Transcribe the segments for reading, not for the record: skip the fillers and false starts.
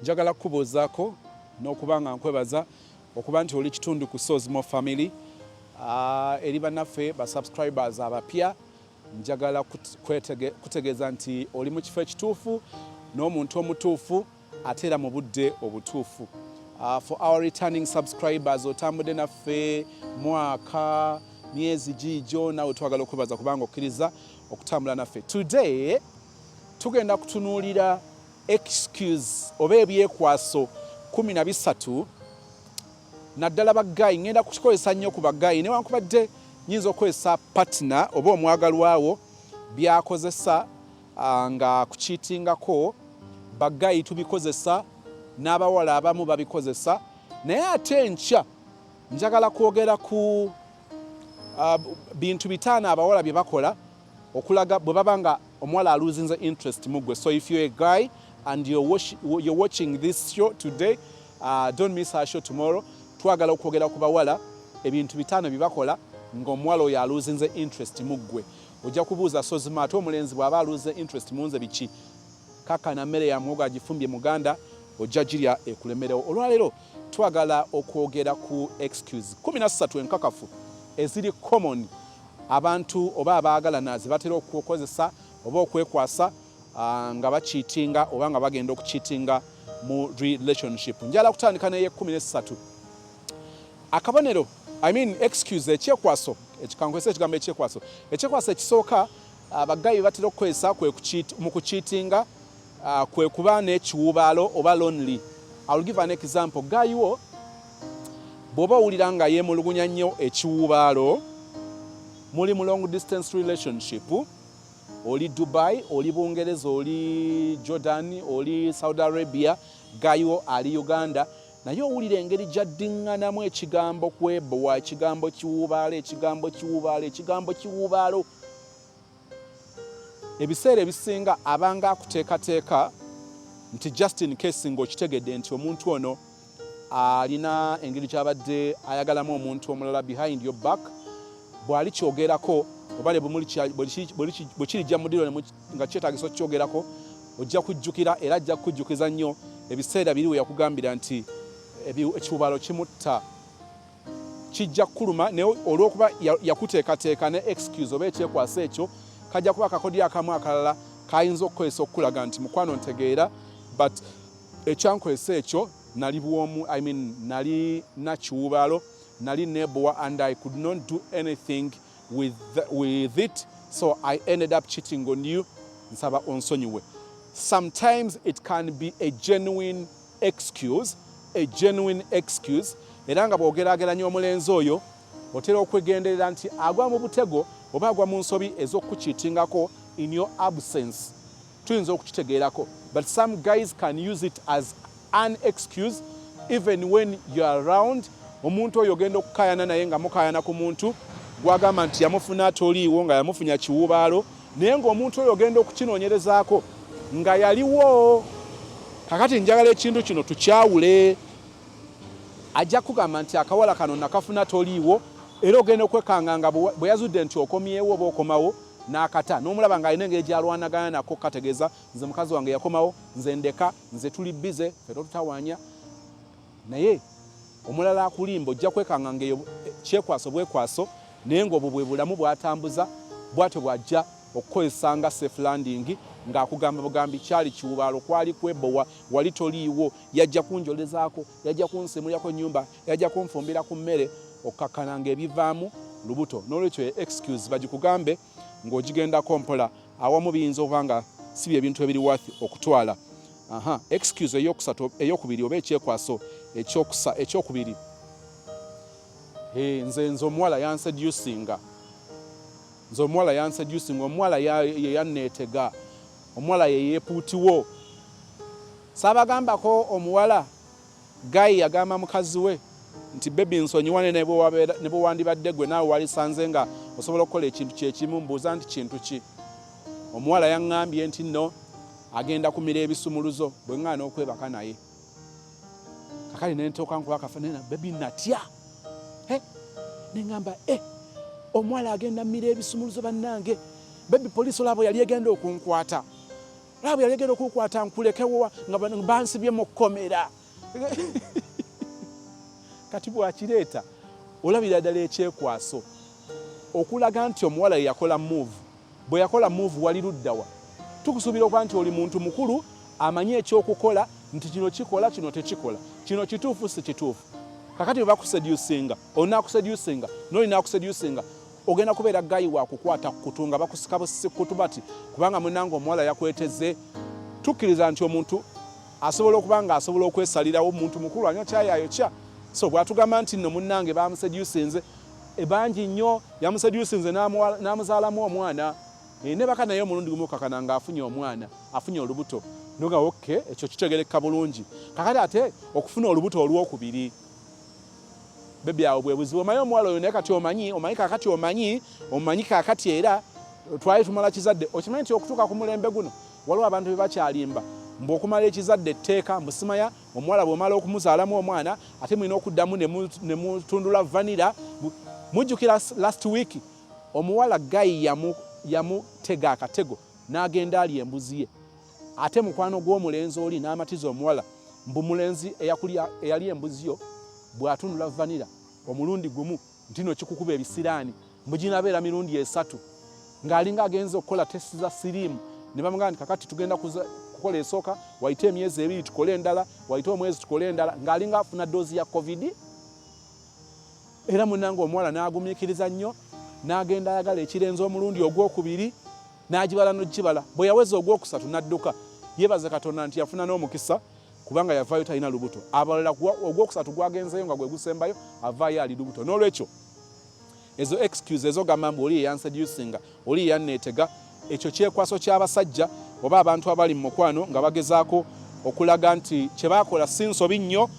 njagala kubuuzaako n'okubanga nkwebaza okuba nti oli kitundu ku Sozimo family eri bannaffe ba subscribers abapya njagala kutegeeza nti oli mu kifo ekituufu n'omuntu omutuufu ate era mu budde obutuufu. For our returning subscribers otambudde naffe mwaka myezi giijo nawe twagala okwebaza kubanga okkiriza okutambula naffe. Today tugenda kutunuulira excuse oba ebyekwaso 13 naddala baggayi. Ngenda kukikozesa nnyo ku baggayi newankubadde nyinza okukozesa partner oba omwagalwawo byakozesa nga kukiitingako. Baggayi tubikozesa n'abawala abamu babikozesa, naye ate enkya njagala kwogera ku bintu 5 abawala bye bakola okulaga bwe baba nga omuwala aluzinze interest mu ggwe. So if you're a guy and you're watching this show today, don't miss our show tomorrow. Twagala okwogera ku bawala ebintu 5 bye bakola ng'omuwala oyo aluzinze interest mu ggwe. Ojja kubuuza Sozimo ate omulenzi bw'aba aluze interest munze biki? Kaka na mmere ya muwogo agifumbye muganda ojja girya ekulemerewo. Olwaleero twagala okwogera ku excuse 13 enkakafu eziri common abantu oba abaagalana ze batera okukozesa oba okwekwasa nga bakiitinga oba nga bagenda okukiitinga mu relationship. Njala kutandika n'eye 13. Akabonero, excuse ekyekwaso, ekikankwesa ekigambo ekyekwaso. Ekyekwaso ekisooka abaggayi batera okukozesa mu kukiitinga kwe kuba n'ekiwubaalo oba lonely. I'll give an example. Guy wo bw'oba owulira nga yeemulugunya nnyo ekiwubaalo, muli mu long distance relationship, oli Dubai, oli Bungereza, oli Jordan, oli Saudi Arabia, guy wo ali Uganda, naye owulira engeri gy'addiŋŋanamu ekigambo kwebowa, ekigambo kiwubaalo, ekigambo kiwubaalo, ekigambo kiwubaalo. Ebiseera ebisinga abanga akuteekateeka nti just in case ng'okitegedde nti omuntu ono alina engeri gy'abadde ayagalamu omuntu omulala behind your back, bw'ali kyogerako oba ne bwe kirijja mu ddiiro nga kyetaagisa okukyogerako, ojja kujjukira era ajja kukujjukiza nnyo ebiseera biri we yakugambira nti ekiwubaalo kimutta. Kijja kukuluma naye olw'okuba yakuteekateeka ne excuse oba ekyekwasa ekyo kajja kuba akakodyo akamu akalala kayinza okukozesa okukulaga nti mukwano ntegeera, but ekyankozesa ekyo nali bwomu, nali nakiwubaalo, nali neebowa and I could not do anything with it, so I ended up cheating on you. Nsaba onsonyiwe. Sometimes it can be a genuine excuse, era nga bw'ogeraageranya omulenzi oyo otera okwegenderera nti agwa mu butego oba agwa mu nsobi ez'okukiitingako in your absence. Tuyinza okukitegeerako, but some guys can use it as an excuse even when you are around. Omuntu oyo ogenda okukayana naye nga mukayana ku muntu gwagamba nti yamufuna toliiwo nga yamufunya kiwubaalo, naye ng'omuntu oyo ogenda okukinoonyerezaako nga yaliwo. Kakati njagala ekintu kino tukyawule. Ajja kugamba nti akawala kano nakafuna toliiwo, era ogenda okwekanga nga bwe yazudde nti okomyewo oba okomawo n'akata n'omulaba ng'alina engeri gy'alwanagana nako kategeeza nze mukazi wange yakomawo, nze ndeka, nze tuli bize, ffe totutawaanya. Naye omulala akulimba ojja kwekanga ng'eyo kyekwaso bwekwaso, naye ng'obwo bwe bulamu bw'atambuza bw'atyo bw'ajja okukozesa nga safe landing ng'akugamba bugambi kyali kiwubaalo, kwali kwebowa, wali toliiwo, yajja kunjolezaako, yajja kunsimulyako nnyumba, yajja kunfumbira ku mmere, okkakkana ng'ebivaamu lubuto. N'olwekyo excuse bagikugambe ng'ogigendako mpola, awamu biyinza okuba nga si bye bintu ebiri worth okutwala. Excuse eyokubiri oba ekyekwaso ekyokubiri. Nze omuwala yanseducinga. Omuwala ye yanneetega. Omuwala ye yeepuutiwo. Saabagambako omuwala Guy yagamba mukazi we nti baby nsonyiwane ne bwe wandibadde gwe naawe walisanze nga osobola okukola ekintu kyekimu, mbuuza nti kintu ki. Omuwala yaŋŋambye nti nno agenda kumira ebisumuluzo bwe ŋŋaana okwebaka naye. Kakali ne ntooka nkuba akafanana baby natya. Ne ŋŋamba omuwala agenda mmira ebisumuluzo bannange. Baby poliisi olabo yali egenda okunkwata. olaba yalegera okukwata nkulekewo nga bansibye mu kkomera kati bwakireeta olabira ddala ekyekwaso okulaga nti omuwala yakola move bwe yakola move wali luddawa tukusuubira okuba nti oli muntu mukulu amanyi ekyokukola nti kino kikola kino tekikola kino kituufu si kituufu kakati bwe bakuseducinga onaakuseducinga n'olina akuseducinga ogenda kubeera gayi wakukwata kukutu bakusika busikutu bati kubanga munange omuwala yakweteze tukkiriza nti omuntu asobola okuba nga asobola okwesalirawo omuntu mukulu anywa kyayayokya so bwatugamba nti nno munange bamuseducinze ebangi nnyo yamuseducinze n'amuzaalamu omwana ne baka naye omulundi gumu kakana nga afunye omwana afunye olubuto noga oke ekyo kitegereka bulungi kakati ate okufuna olubuto olwokubiri bebyawo bwe buzibu omanyi omuwala oyo naye kati omanyi kakati era twali tumala kizadde okimanyi nti okutuuka ku mulembe guno waliwo abantu bebakyalimba mbu okumala ekizadde etteeka mbusimaya omuwala bw'omala okumuzaalamu omwana ate mulina okuddamu ne mutundula vanira mujjukira last week omuwala gayi yamutega akatego n'agenda ali embuzi ye ate mukwano gw'omulenzi oli n'amatiza omuwala mbu mulenzi eyali embuzi yo bw'atundula vanira omulundi gumu ntino kikukuba ebisiraani mbuginabeera mirundi 3 ng'alinga agenze okukola testi za siriimu ne bamugamba nti kakati tugenda kukola esooka wayite emyezi 2 tukole endala wayite omwezi tukole endala ng'alinga afuna doozi ya covid era munange omuwala n'agumiikiriza nnyo n'agenda ayagala ekirenze omulundi ogwokubiri n'agibala n'ogibala bwe yaweza ogwokusatu n'adduka yeebaze Katonda nti yafuna n'omukisa kubanga yavaayo talina lubuto abalala ogwokusatu gwagenzeyo nga gwe gusembayo avaayo ali lubuto n'olwekyo ezo excuse ezo gamba mbu oli eyanseducinga oli eyanneetega ekyo kyekwaso ky'abasajja oba abantu abali mu mukwano nga bagezaako okulaga nti kye baakola si nsobi nnyo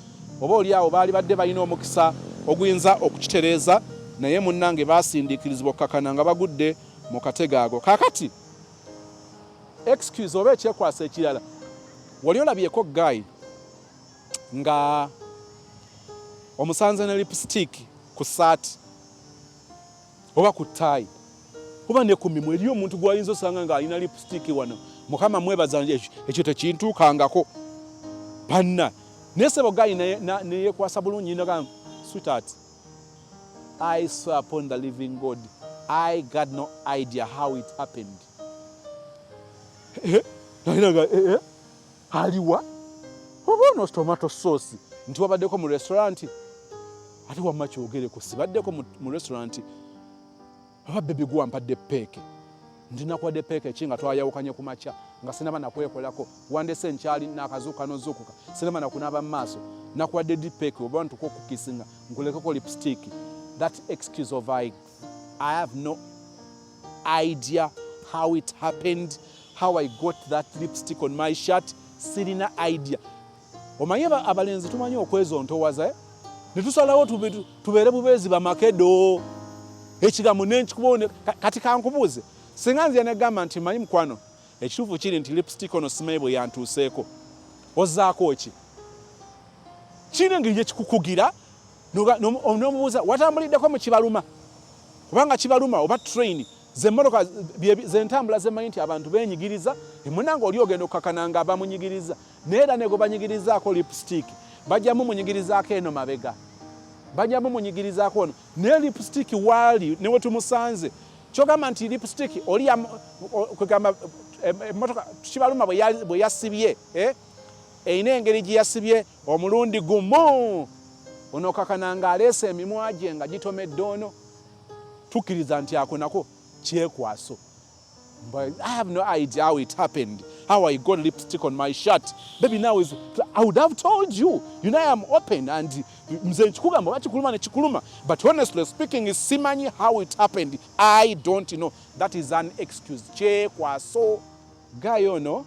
oba oli awo baali badde balina omukisa oguyinza okukitereeza naye munnange baasindiikirizibwa okukakana nga bagudde mu katego ago kaakati excuse oba ekyekwaso ekirala wali olabyeko gayi nga omusanze ne lipstick ku saati oba ku ttaayi oba ne ku mimwa eriyo omuntu gwayinza osanga ng'alina lipstick wano mukama mwebaza ekyo tekintuukangako banna naye sebo gayi neyekwasa bulungi nagamba sweetheart I swear upon the living God I got no idea how it happened aliwa oba ono tomato sauce nti wabaddeko mu restaurant ate wamma kyogereko sibaddeko mu restaurant oba bebi guwampadde peeke nti nakwadde peeke ki nga twayawukanye ku makya nga sinaba nakwekolako wandese nkyali n'akazuuka n'ozuukuka sinaba nakunaaba mu maaso nakwadde di peeke oba ntuka okukisinga nkulekeko lipstick that excuse of I have no idea how it happened how I got that lipstick on my shirt sirina idea omanyi abalenzi tumanyi okwezontowaza ne tusalawo tubeere bubeezi bamakedo ekigambo nenkikubone kati kankubuuze singa nzija negamba nti manyi mukwano ekituufu kiri nti lipstick ono simanyi bwe yantuuseeko ozzaako ki kiri engeri gyekikukugira n'omubuuza watambuliddeko mu kibaluma kubanga kibaluma oba train zemmotoka zentambula zemanyi nti abantu benyigiriza emunanga oli ogenda okukakana nga abamunyigiriza naye era nego banyigirizaako lipstick bajjamu munyigirizaako eno mabega bajjamu munyigirizaako ono naye lipstick waali newe tumusanze kyogamba nti lipstick oli kwegamba emmotoka kibaluma bwe yasibye erina engeri gye yasibye omulundi gumu onokakana nga aleese emimwa gye nga gitomedde ono tukkiriza nti ako nako kyekwaso but I have no idea how it happened how I got lipstick on my shirt baby now is I would have told you you know I am open and mze nkikugamba bakikuluma ne kikuluma but honestly speaking simanyi how it happened I don't know that is an excuse kyekwaso gayo ono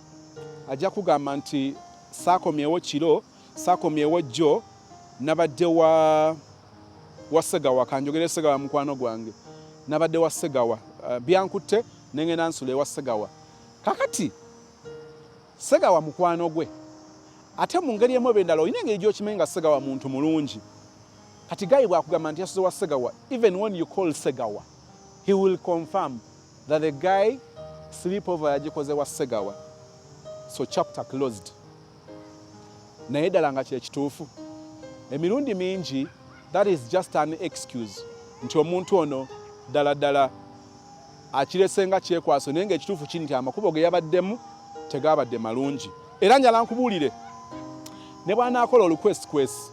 ajja kugamba nti saakomyewo kiro saakomyewo jjo nabadde wa Segawa kanjogere Segawa mukwano gwange nabadde wa Segawa byankutte nengenda nsula ewa Segawa kakati Segawa mukwano gwe ate mu ngeri emu ebendala olina engeri gy'okimanyi nga Segawa muntu mulungi kati gayi bwakugamba nti yasuze wa Segawa even when you call Segawa he will confirm that the guy sleepover yagikoze wa Segawa so chapter closed. Naye ddala nga kyekituufu. Emirundi mingi that is just an excuse nti omuntu ono ddala akirese nga kyekwaso naye ng'ekituufu kiri nti amakubo ge yabaddemu tegaabadde malungi. Era njala nkubuulire ne bw'anaakola olukwesi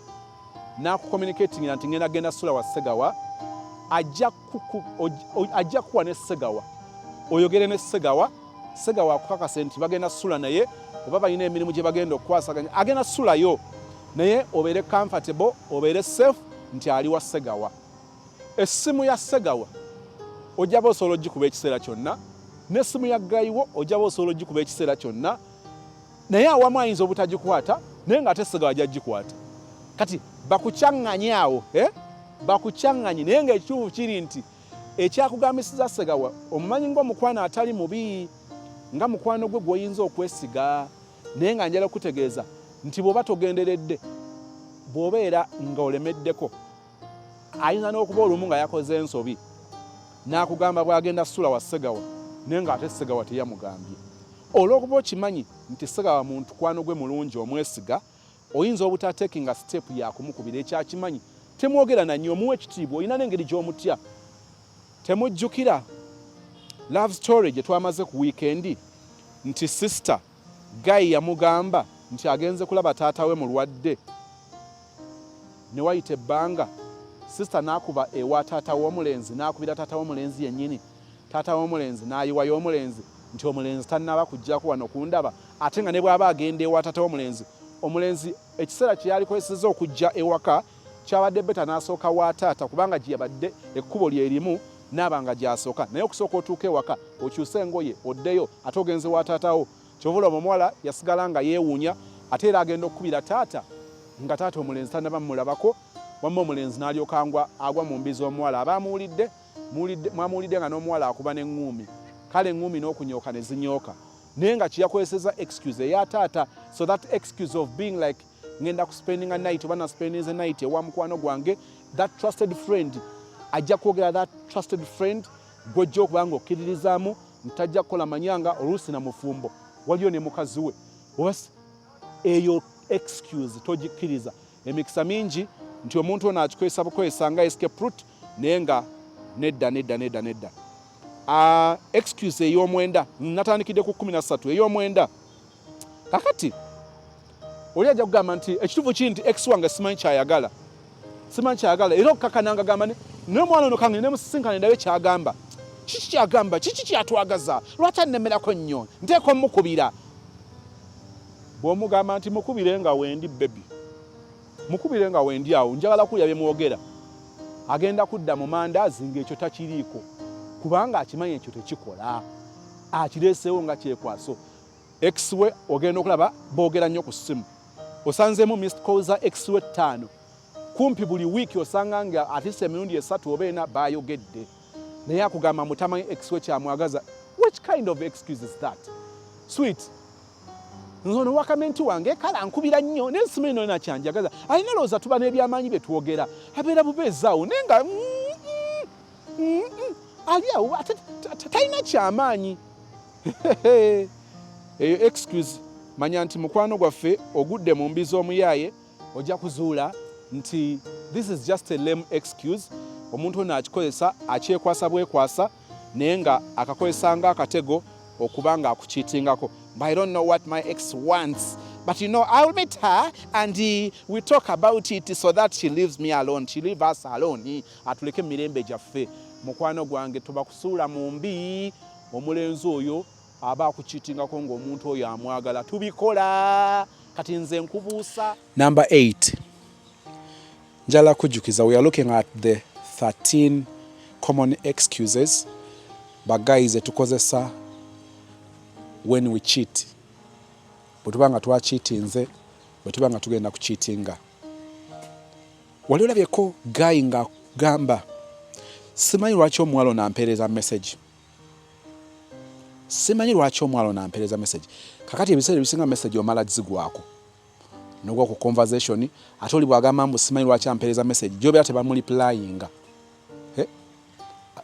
n'akucommunicating nti ngenda genda sula wa Ssegawa ajja kuwa ne Ssegawa oyogere ne Ssegawa akukakase nti bagenda sula naye oba balina emirimu gye bagenda okukwasaganya agenda sulayo naye obeere comfortable obeere safe nti ali wa Ssegawa. Essimu ya Ssegawa ojjaba osobola ogikuba ekiseera kyonna n'essimu ya Gayiwo ojjaba osobola ogikuba ekiseera kyonna naye awamu ayinza obutagikwata naye ng'ate Ssegawa gy'agikwata. Kati bakucyaŋŋanye awo bakucyaŋŋanye naye ng'ekituufu kiri nti ekyakugambisiza Ssegawa omumanyi ng'omukwano atali mubi nga mukwano gwe gw'oyinza okwesiga naye nga njala kutegeeza nti bw'oba togenderedde bw'obeera nga olemeddeko ayinza n'okuba olumu nga yakoze ensobi n'akugamba bw'agenda sula wa Ssegawa naye ng'ate Ssegawa teyamugambye. Olw'okuba okimanyi nti Ssegawa muntu kwano gwe mulungi omwesiga oyinza obutatekinga step yakumukubira ekyakimanyi temwogera nanyo omuwa ekitiibwa olina n'engeri gy'omutya. Temujjukira love story gye twamaze ku weekend nti sister Guy yamugamba nti agenze kulaba taata we mulwadde ne wayita ebbanga sister n'akuba ewa taata w'omulenzi n'akubira taata w'omulenzi yennyini taata w'omulenzi n'ayiwayo omulenzi nti omulenzi tannaba kujjako wano kundaba ate nga ne bw'aba agenda ewa taata w'omulenzi omulenzi ekiseera kye yalikozesezza okujja ewaka kyabadde beta n'asooka wa taata kubanga gye yabadde ekkubo lyerimu n'abanga gy'asooka naye okusooka otuuka ewaka okyuse engoye oddeyo ate ogenze wa taatawo kyovula omuwala yasigala nga yeewuunya ate era agenda okukubira taata nga taata omulenzi tannaba mumulabako wamma omulenzi n'alyoka agwa mu mbi z'omuwala abamuwulidde mwamuwulidde nga n'omuwala akuba n'eŋŋuumi kale eŋŋuumi n'okunyooka ne zinyooka naye nga kyeyakozesezza excuse eya taata so that excuse of being like ngenda ku spending a night oba na spending a night ewa mukwano gwange that trusted friend ajja kwogera that trusted friend gw'ojja okuba nga okkiririzaamu ntajja kukola manyanga oluusi na mufumbo waliyo ne mukazi we eyo excuse togikkiriza. Emikisa mingi nti omuntu ono akikozesa bukozesa nga escape route naye nga nedda. Excuse ey'omwenda natandikidde ku 13 ey'omwenda kakati oli ajja kugamba nti ekituufu kiri nti ex wange simanyi kyayagala era okukakananga gamba n'omwana ono kange ne musisinkana ndabe kyagamba kiki kyagamba kiki kyatwagaza lwaki annemerako nnyo nteeka omukubira bw'omugamba nti mukubire nga wendi bebi mukubire nga wendi awo njagala kulya bye mwogera agenda kudda mu mandaazi ng'ekyo takiriiko kubanga akimanyi ekyo tekikola akireeseewo nga kyekwaso. Ex we ogenda okulaba boogera nnyo ku ssimu osanzeemu missed calls za ex we 5 kumpi buli wiiki osanga nga atise emirundi 3 oba 4 baayogedde naye akugamba mutamanyi ex we kyamwagaza. Which kind of excuse is that? Sweet nzono wakamenti wange kala nkubira nnyo n'ensimu eno nakyanjagaza alina looza tuba n'ebyamaanyi bye twogera abeera bubeezaawo naye nga ali awo talina kyamaanyi. Eyo excuse manya nti mukwano gwaffe ogudde mu mbi z'omuyaaye ojja kuzuula nti this is just a lame excuse. Omuntu ono akikozesa akyekwasa bwekwasa naye nga akakozesa nga akatego okuba nga akucheatingako. But I don't know what my ex wants. But you know, I'll meet her and we talk about it so that she leaves me alone. She leaves us alone. Atuleke mirembe gyaffe. Mukwano gwange tuba kusuula mu mbi omulenzi oyo aba akucheatingako ng'omuntu oyo amwagala. Tubikola kati nze nkubuusa. Number 8. Njala kujjukiza, we are looking at the 13 common excuses bagayize tukozesa when we cheat. Bwetubanga twacheatinze, bwetubanga tugenda kucheatinga. Wali olabyeko Guy nga gamba simanyi lwaki omuwala nampeereza message. Simanyi lwaki omuwala nampeereza message. Kakati ebiseera bisinga message omala zigwako. Nogwa ku conversation ate oli bwagamba mbu simanyi lwaki ampeereza message gy'obeera tebamuliplyinga.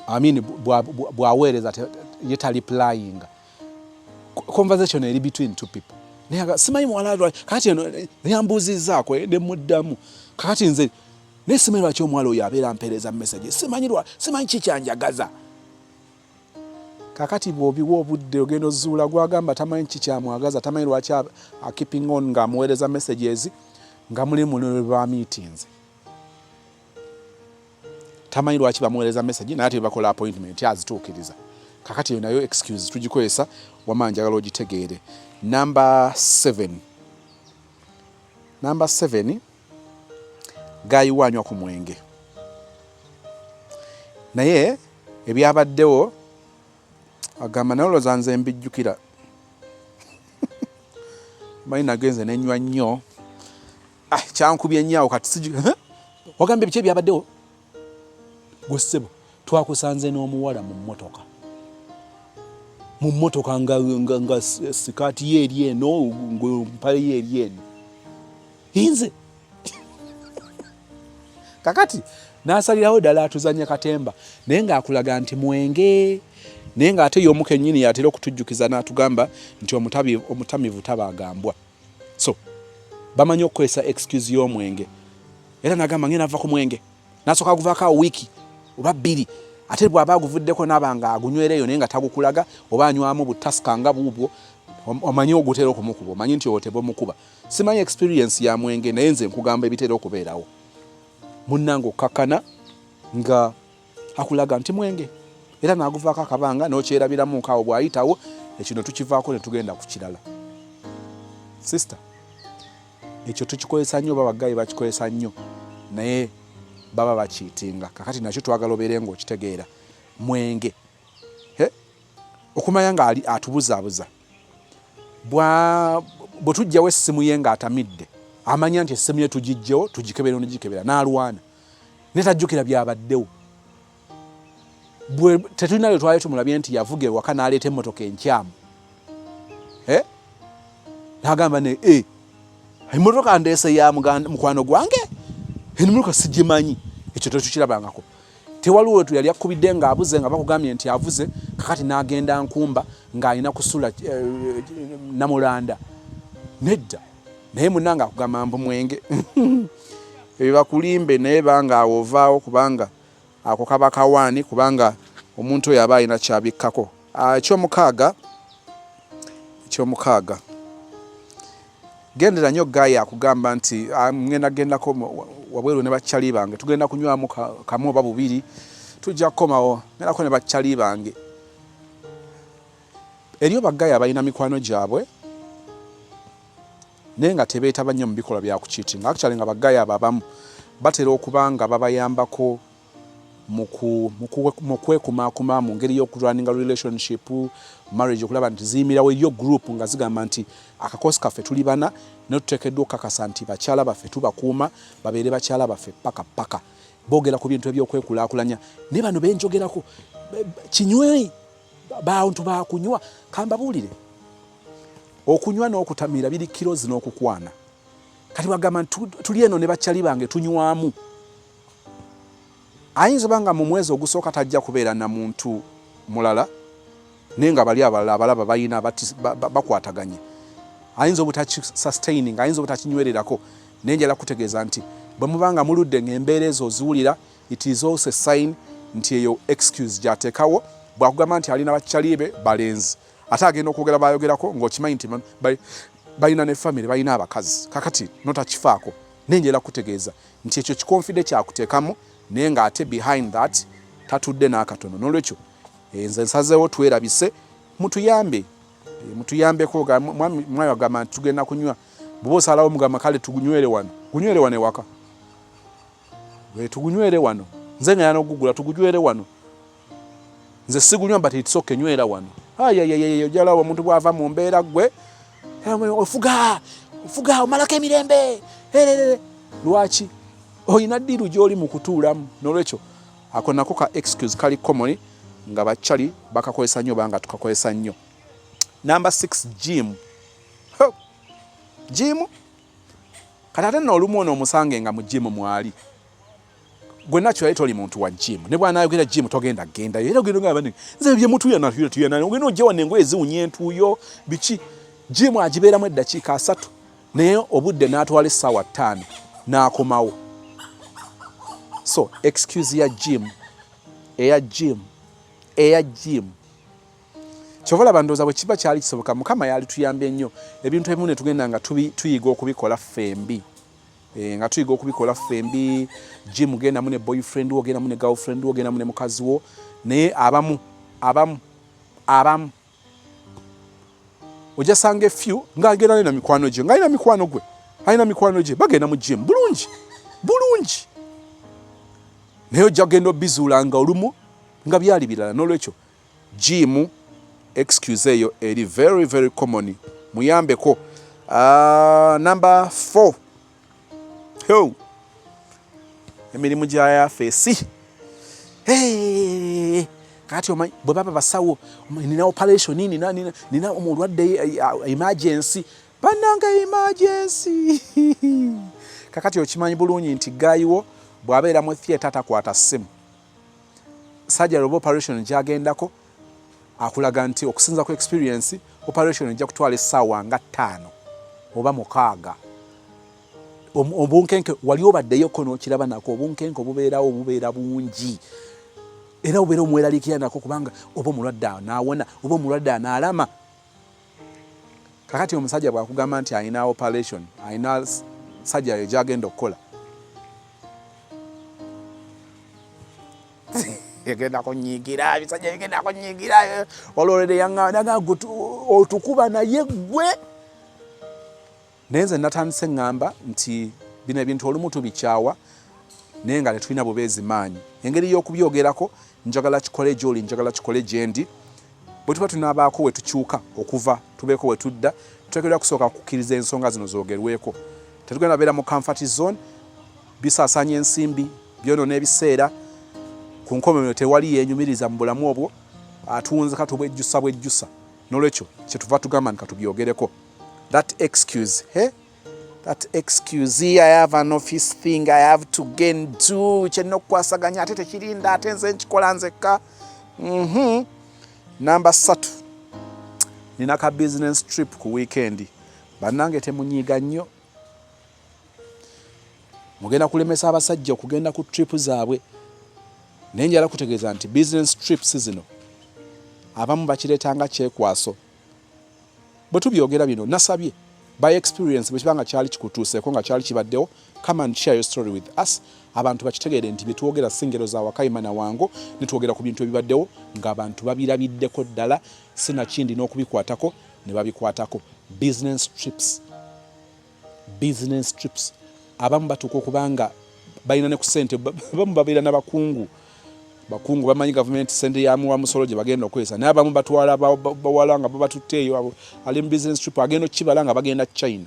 I mean bwaweereza ye taliplyinga. Conversation eri between two people. naye simanyi muwala kakati eno nyambuzizaako ne muddamu kakati nze naye simanyi lwaki omuwala oyo abeera ampeereza message simanyi kikyanjagaza kakati bw'obiwa obudde ogenda ozuula gwagamba tamanyi kikyamwagaza tamanyi lwaki keeping on ng'amuweereza messages nga muli mu lwa meetings tamanyi lwaki bamuweereza message naye ate bakola appointment azituukiriza kakati eyo nayo excuse tugikozesa wama njagala ogitegeere. Number 7 gayiwanywa ku mwenge naye ebyabaddewo agamba naye olowooza nze mbijjukira manyi nagenze nenywa nnyo kyankubye nnyo kati wagambye biki ebyabaddewo gwe ssebo twakusanze n'omuwala mu mmotoka nga sikaati ye eri eno mpale ye eri eno inze kakati n'asalirawo ddala atuzanya katemba naye ng'akulaga nti mwenge naye ng'ate y'omu kennyini yatera okutujjukiza n'atugamba nti omutamivu tabagambwa so bamanyi okukozesa excuse y'omwenge era nagamba ngenda nava ku mwenge nasooka aguvaako awo wiiki oba 2 ate bw'aba aguvuddeko n'abanga agunywereyo naye nga tagukulaga oba anywamu butasika nga buubwo omanyi ogutera okumukuba omanyi nti oteba omukuba simanyi experience ya mwenge naye nze nkugamba ebitera okubeerawo munnange okkakkana nga akulaga nti mwenge era n'aguvaako akabanga n'okyerabiramu nkaawo bw'ayitawo ekino tukivaako ne tugenda ku kirala sister ekyo tukikozesa nnyo babagayi bakikozesa nnyo naye baba bakiitinga kakati nakyo twagala obeere ng'okitegeera mwenge okumanya nga atubuzaabuza bwe tujjawo essimu ye ng'atamidde amanya nti essimu ye tugijjewo tugikebera onigikebera n'alwana ne tajjukira byabaddewo tetulina lwe twali tumulabye nti yavuga ewaka n'aleeta emmotoka enkyamu n'agamba ne emmotoka ndeese ya mukwano gwange emmotoka sigimanyi ekyo tetukirabangako tewaliwo wetu yali akkubidde ng'abuze nga bakugambye nti avuze kakati n'agenda nkumba ng'alina kusula namulanda nedda naye munnange akugamba mbu mwenge ebyo bakulimbe naye banga awo ovaawo kubanga ako kaba kawaani kubanga omuntu oyo aba alina kyabikkako. Ekyomukaaga gendera nnyo gayi akugamba nti ŋŋendagendako wabweru ne bakyali bange tugenda kunywamu kamu oba 2 tujja kukomawo ŋŋendako ne bakyali bange eriyo bagayi abalina mikwano gyabwe naye nga tebeetaba nnyo mu bikolwa bya kukiitinga actually nga bagayi abo abamu batera okuba nga babayambako mu kwekumaakuma mu ngeri y'okulwaninga relationship marriage okulaba nti ziyimirawo eriyo group nga zigamba nti akakosi kaffe tuli bana ne tuteekeddwa okukakasa nti bakyala baffe tubakuuma babeere bakyala baffe paka boogera ku bintu ebyokwekulaakulanya naye bano benjogerako kinywe bantu bakunywa kambabuulire okunywa n'okutamira biri kirozi n'okukwana kati bagamba nti tuli eno ne bakyali bange tunywamu ayinza banga mu mwezi ogusooka tajja kubeera na muntu mulala naye nga bali abalaba balina bakwataganye ayinza obutasustain ayinza obutakinywererako naye njala kutegeeza nti bwe mubanga muludde ng'embeera ezo oziwulira it is also a sign nti eyo excuse gyateekawo bwakugamba nti alina bakyali be balenzi ate agenda okwogera bayogerako ng'okimanyi nti balina ne family balina abakazi kakati notakifaako naye njala kutegeeza nti ekyo kikonfide kyakuteekamu naye ng'ate behind that tatudde n'akatono n'olwekyo nze nsazeewo twerabise mutuyambeko mwami agamba nti tugenda kunywa bw'oba osalawo mugamba kale tugunywere wano ewaka tugunywere wano nze ngayana okugula tugunywere wano nze sigunywa but itisoke nywera wano ojalawo omuntu bw'ava mu mbeera gwe ofuga omalako emirembe lwaki oyina ddiru gy'oli mu kutuulamu n'olwekyo ako nako ka excuse kali common nga bakyali bakakozesa nnyo banga tukakozesa nnyo. Number 6 gym kati ate n'olumu ono omusange nga mu gym mwali gwe nakyo yali toli muntu wa gym ne bw'anaayogera gym togenda gendayo era ogenda ngaba nze bye mutuyana ogenda ojja wano engoye ziwunya entuuyo biki gym agibeeramu eddakiika 3 naye obudde n'atwala essaawa 5 n'akomawo. So excuse ya gym kyova olaba ndowooza bwe kiba kyali kisoboka Mukama yali tuyambye nnyo ebintu ebimu ne tugenda nga tuyiga okubikola ffembi. Nga tuyiga okubikola ffembi. Gym ogendamu ne boyfriend wo, ogendamu ne girlfriend wo, ogendamu ne mukazi wo, naye abamu ojasanga few ng'agenda na mikwano gye ng'alina mikwano gwe alina mikwano gye bagenda mu gym bulungi naye ojja kugenda obizuula nga olumu nga byali birala. N'olwekyo gym excuse eyo eri very very common, muyambeko. Number 4, emirimu gya yafeesi. Kati omanyi bwe baba basawo nina operation nina omulwadde emergency bannanga emergency. Kakati okimanyi bulungi nti gayiwo bw'abeera mu theatre takwata ssimu. Surgery oba operation gyagendako akulaga nti okusinza ku experience operation ejja kutwala essaawa nga 5 oba 6. Obunkenke wali obaddeyo ko n'okiraba nako obunkenke obubeerawo bubeera bungi era obeera omweralikira nako kubanga oba omulwadde n'awona oba omulwadde n'alama. Kakati omusajja bw'akugamba nti alina operation alina surgery gy'agenda okukola yagenda kunyigira ebisajja bigenda kunyigira olwolere yaŋŋamba otukuba naye gwe. Naye nze natandise ŋŋamba nti bino ebintu olumu tubikyawa naye nga tetulina bubeezi maanyi. Engeri y'okubyogerako njagala kikole gy'oli, njagala kikole gye ndi. Bwe tuba tunaabaako we tukyuka okuva tubeeko we tudda tuteekeddwa kusooka kukkiriza ensonga zino zoogerweko. Tetugenda beera mu comfort zone, bisaasaanya ensimbi, byonoona ebiseera. Ku nkomerero tewali yeenyumiriza mu bulamu obwo, atunze katubwejjusa. N'olwekyo kyetuva tugamba nti katubyogereko. That excuse, I have an office thing I have to gain do, kyenna okukwasaganya ate tekirinda ate nze nkikola nzekka. Number 3, nina ka business trip ku weekend. Bannange temunyiiga nnyo. Mugenda kulemesa abasajja okugenda ku trip zaabwe. Naye njala kutegeeza nti business trips zino abamu bakireetanga kyekwaso. Bwe tubyogera bino nasabye by experience bwe kibanga kyali kikutuuseeko nga kyali kibaddewo, come and share your story with us. Abantu bakitegeere nti bye twogera si ngero za Wakayima na Wango, ne twogera ku bintu ebibaddewo ng'abantu babirabiddeko ddala, sinakindi n'okubikwatako ne babikwatako. Business trips. Abamu batuuka okubanga balina ne ku ssente, abamu babeera n'abakungu bamanyi gavumenti sente yamuwa musolo gye bagenda okwesa, naye abamu batwala bawala nga babatutte eyo ali mu business trip agenda okibala nga bagenda China.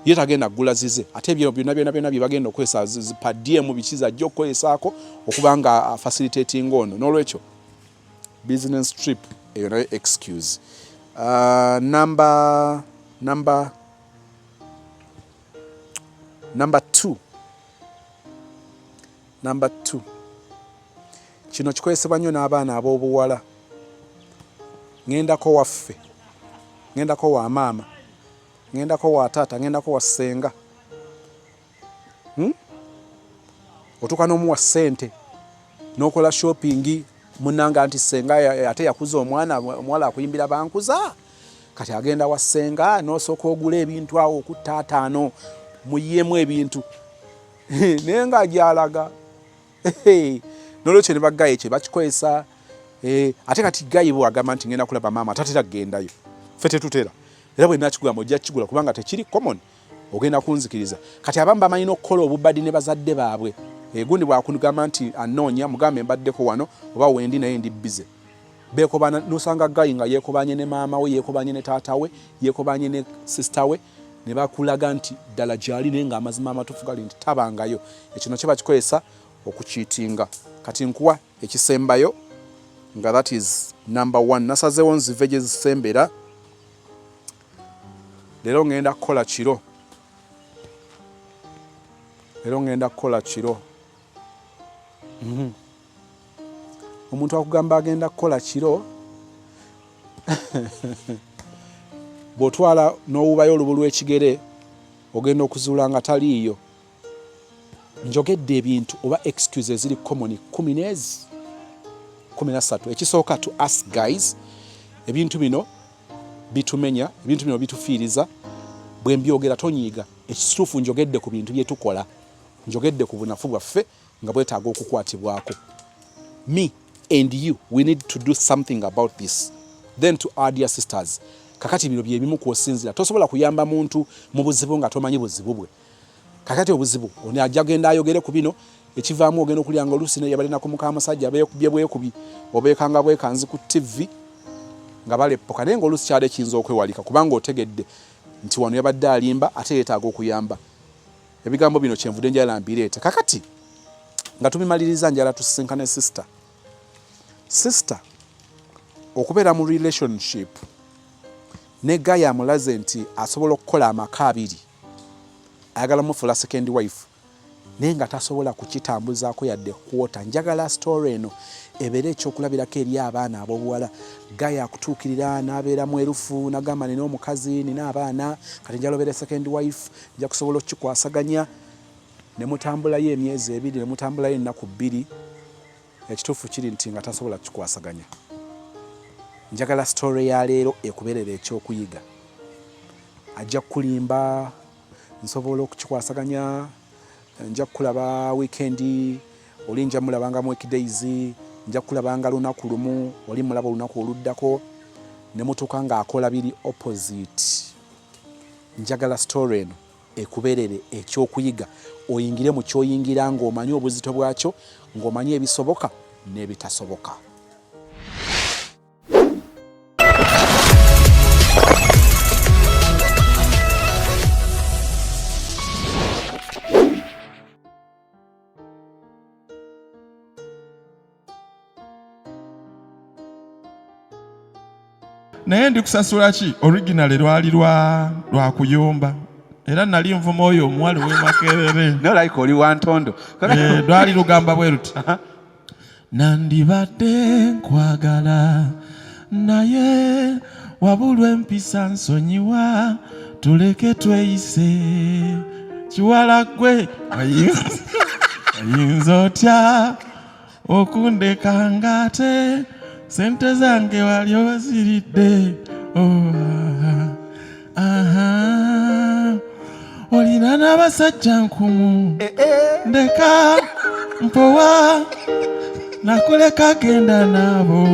Ye tagenda kugula zize ate ebyo byonna bye bagenda okwesa padie mu bikiza ajja okwesaako okuba nga facilitating ono. N'olwekyo business trip eyo nayo excuse. Number 2. Kino kikozesebwa nnyo n'abaana ab'obuwala. Ŋŋendako waffe, ŋŋendako wa maama, ŋŋendako wa taata, ŋŋendako wa ssenga. Otuuka n'omuwa ssente n'okola shopping munnanga nti ssenga ate yakuza omuwala akuyimbira bankuza. Kati agenda wa ssenga n'osooka ogula ebintu awo ku taataano muyiemu ebintu naye ng'agyalaga. N'olwekyo ne bagaye kye bakikozesa. Ate kati gayi bw'agamba nti ngenda kulaba maama tatera kugendayo. Ffe tetutera. Era bwe nakigamba ojja kukigula kubanga tekiri common. Ogenda kunzikiriza. Kati abamu bamanyi n'okukola obubadi ne bazadde baabwe. Gundi bw'akugamba nti anoonya mugambe mbaddeko wano oba wendi naye ndi bize. Beekobana n'osanga gayi nga yeekobanye ne maama we, yeekobanye ne taata we, yeekobanye ne sister we, ne bakulaga nti ddala gy'ali naye ng'amazima amatuufu gali nti tabangayo. Ekino kye bakikozesa okukiitinga. Kati nkuwa ekisembayo nga that is number 1. Nasazeewo nzive gye zisembera. Leero ngenda kukola kiro. Omuntu akugamba agenda kukola kiro bw'otwala n'owubayo olubu lw'ekigere ogenda okuzuula nga taliiyo. Njogedde ebintu oba excuses ziri common 13. Ekisooka to us guys, ebintu bino bitumenya, ebintu bino bitufiiriza. Bwe mbyogera tonyiiga, ekituufu njogedde ku bintu bye tukola, njogedde ku bunafu bwaffe nga bwetaaga okukwatibwako. Me and you, we need to do something about this. Then to our dear sisters, kakati bino bye bimu kw'osinzira. Tosobola kuyamba muntu mu buzibu nga tomanyi buzibu bwe. Kakati obuzibu ono ajja genda ayogere ku bino, ekivaamu ogenda okulyanga oluusi ne yabalinako Mukamusajja beekubye bwekubi obeekanga bwekanzi ku TV nga baleppoka, naye ng'oluusi kyali kiyinza okwewalika kubanga otegedde nti wano yabadde alimba ate yeetaaga okuyamba. Ebigambo bino kyenvudde njala mbireeta. Kakati nga tubimaliriza njala tusisinkane sister okubeera mu relationship ne guy amulaze nti asobola okukola amaka abiri, ayagala mufuula second wife naye nga tasobola kukitambuzaako yadde kwota. Njagala story eno ebeera ekyokulabirako eri abaana ab'obuwala. Guy akutuukirira n'abeera mwerufu n'agamba nina omukazi nina abaana kati njala obeera second wife, nja kusobola okukikwasaganya, ne mutambulayo emyezi 2 ne mutambulayo ennaku 2. Ekituufu kiri nti nga tasobola kukikwasaganya. Njagala story ya leero ekubeerera ekyokuyiga. Ajja kulimba, nsobola okukikwasaganya, nja kulaba weekendi, oli nja mulabanga mu weekdays, nja kulabanga lunaku lumu, oli mulaba olunaku oluddako, ne mutuuka ng'akola biri opposite. Njagala story eno ekubeerere ekyokuyiga, oyingire mu kyoyingira ng'omanyi obuzito bwakyo, ng'omanyi ebisoboka n'ebitasoboka. Naye ndi kusasula ki original lwali lwa kuyomba era nali nvuma oyo omuwala w'Emakerere no like oli wantondo lwali lugamba bwe ruti nandibadde nkwagala naye wabulwa empisa nsonyiwa tuleke tweyise kiwala gwe ayinza otya okundeka ngate sente zange wali oziridde. Olina n'abasajja nkumu ndeka mpowa nakuleka genda nabo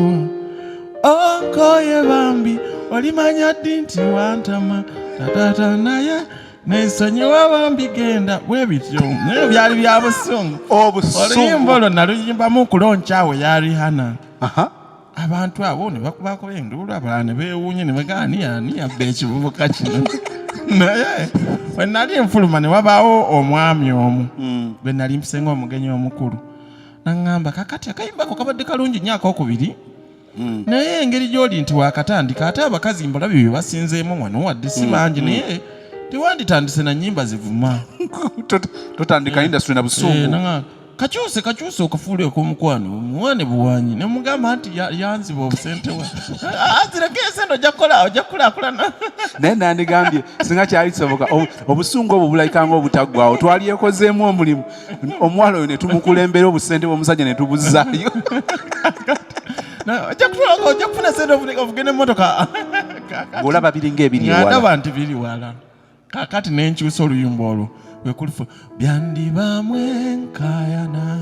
onkoye bambi olimanya ddi nti wantama tatata naye nesonyiwa bambi genda bwe bityo. Naye byali bya busungu. Oluyimba olwo naluyimbamu kuloncawe ya Rihanna. Abantu abo ne bakubako enduulu abalala ne beewuunye ne bagamba ani yabba ekivubuka kino. Naye bwe nali enfuluma ne wabaawo omwami omu bwe nali mpisenga omugenyi omukulu naŋŋamba kakati akayimbako kabadde kalungi nnyo akokubiri naye engeri gy'oli nti wakatandika ate abakazi mbalabi bye basinzeemu wano wadde si bangi naye tewanditandise na nnyimba zivuma. Totandika industry na busungu. Kakyuse okufuula ek'omukwano muwane buwanyi ne mugamba nti yanziba obusente we aziragese eno ojja kulaakulana. Naye nandigambye singa kyali kisoboka obusungu obwo bulayikanga obutaggwawo twali yekozeemu omulimu omuwala oyo ne tumukulembera obusente bw'omusajja ne tubuzzaayo. Ojja kufuna sente ovugenda emmotoka ng'olaba biringa ebiri ewala. Ndaba nti biri wala. Kakati nenkyusa oluyimba olwo wekulifu byandibamwe nkayana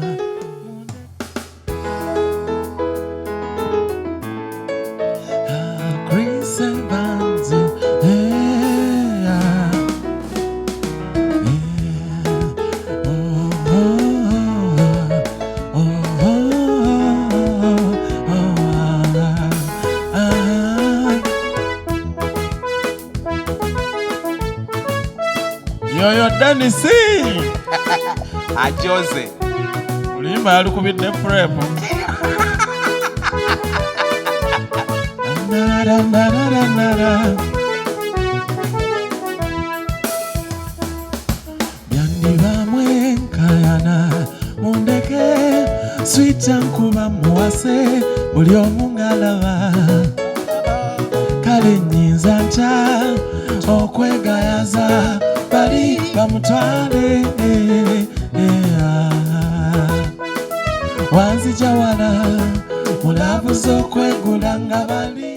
Yoyo Dennis Ajoze Ulimba alukubidde prep. Byandibamwe nkayana mundeke swita nkuba muwase buli omu ngalaba kale nnyinza ntya bagayaza bali bamutwale wanzija wala mulabuza okwegula nga bali.